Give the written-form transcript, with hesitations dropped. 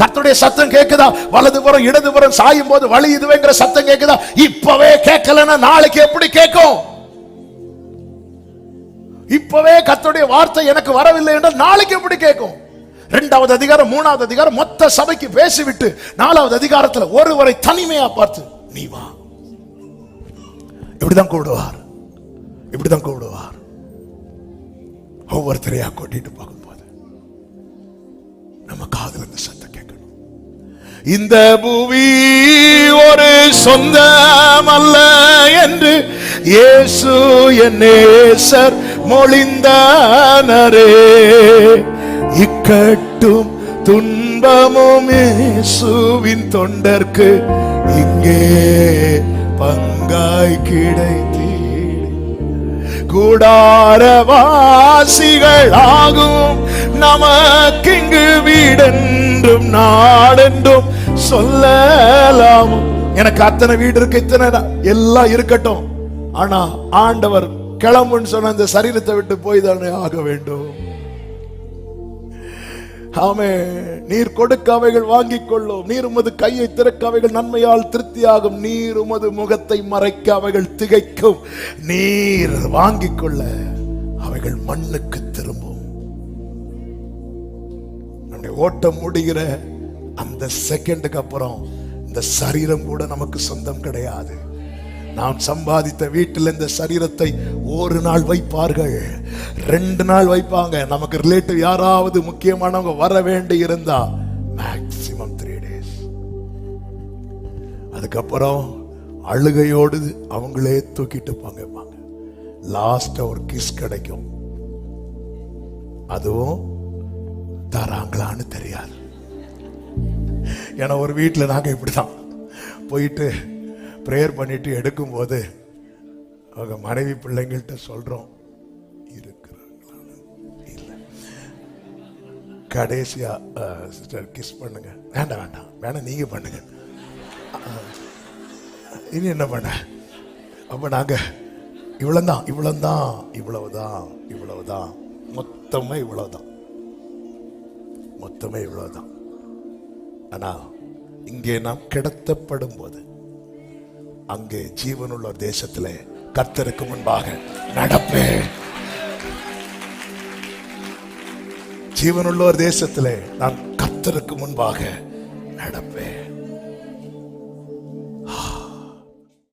கர்த்தருடைய சத்தம் கேக்குதா? வலதுபுறம் இடதுபுறம் சாயும் போது வழி இதுவேங்கிற சத்தம் கேக்குதா? இப்பவே கேட்கலன்னா நாளைக்கு எப்படி கேட்கும்? இப்பவே கர்த்தருடைய வார்த்தை எனக்கு வரவில்லை என்றால் நாளைக்கு எப்படி கேட்கும்? 2வது அதிகாரம் 3வது அதிகாரம் மொத்த சபைக்கு பேசிவிட்டு 4வது அதிகாரத்தில் ஒருவரை தனிமையா பார்த்து நீ வா. இப்படிதான் கூடுவார், இப்படிதான் கூடுவார். ஒவ்வொருத்தரையா கூட்டிட்டு போகும்போது நம்ம காதுல இந்த சத்தம் கேட்கணும். இந்த பூமி ஒரு சொந்தம் அல்ல என்று இயேசு என் நேசர் மொழிந்தானரே. இக்கட்டும் துன்பமும் இயேசுவின் தொண்டர்க்கு இங்கே பங்காய் கிடைத்தீர். கூடாரவாசிகள் ஆகும் நமக்கிங்கு வீடென்றும் நாடென்றும் சொல்லலாம். எனக்கு அத்தனை வீடு இருக்கு, இத்தனை எல்லாம் இருக்கட்டும், ஆனா ஆண்டவர் கிளம்புன்னு சொன்ன அந்த சரீரத்தை விட்டு போய் தானே ஆக வேண்டும். ஆமே. நீர் கொடுக்க அவைகள் வாங்கிக் கொள்ளும், நீர் உமது கையை திறக்க அவைகள் நன்மையால் திருப்தியாகும், நீர் உமது முகத்தை மறைக்க அவைகள் திகைக்கும், நீர் வாங்கிக் கொள்ள அவைகள் மண்ணுக்கு திரும்பும். நம்முடைய ஓட்டம் முடிகிற அந்த செகண்டுக்கு அப்புறம் இந்த சரீரம் கூட நமக்கு சொந்தம் கிடையாது. நாம் சம்பாதித்த வீட்டில் இந்த சரீரத்தை ஒரு நாள் வைப்பார்கள், 2 நாள் வைப்பாங்க. நமக்கு ரிலேட்டிவ் யாராவது முக்கியமானவங்க வர வேண்டி இருந்தா மேக்சிமம் 3 days. அதுக்கப்புறம் அழுகையோடு அவங்களே தூக்கிட்டு போங்க. லாஸ்ட் ஒரு கிஸ் கிடைக்கும், அதுவும் தராங்களான்னு தெரியாது. ஏன்னா ஒரு வீட்டில் நாங்க இப்படிதான் போயிட்டு பிரேயர் பண்ணிட்டு எடுக்கும் போது அவங்க மனைவி பிள்ளைங்கள்ட்ட சொல்றோம் இருக்கிறாங்களான்னு. இல்லை, கடைசியா சிஸ்டர் கிஸ் பண்ணுங்க. வேண்டாம் வேண்டாம் வேணாம், நீங்க பண்ணுங்க. இனி என்ன பண்ண? அப்ப நாங்க இவ்வளவுதான் இவ்வளவுதான் இவ்வளவுதான் இவ்வளவுதான் மொத்தமே இவ்வளவுதான், மொத்தமே இவ்வளவுதான். ஆனா இங்கே நாம் கிடத்தப்படும் போது அங்கே ஜீவனுள்ள ஒரு தேசத்திலே கர்த்தருக்கு முன்பாக நடப்பேன். ஜீவனுள்ள ஒரு தேசத்திலே நான் கர்த்தருக்கு முன்பாக நடப்பேன்.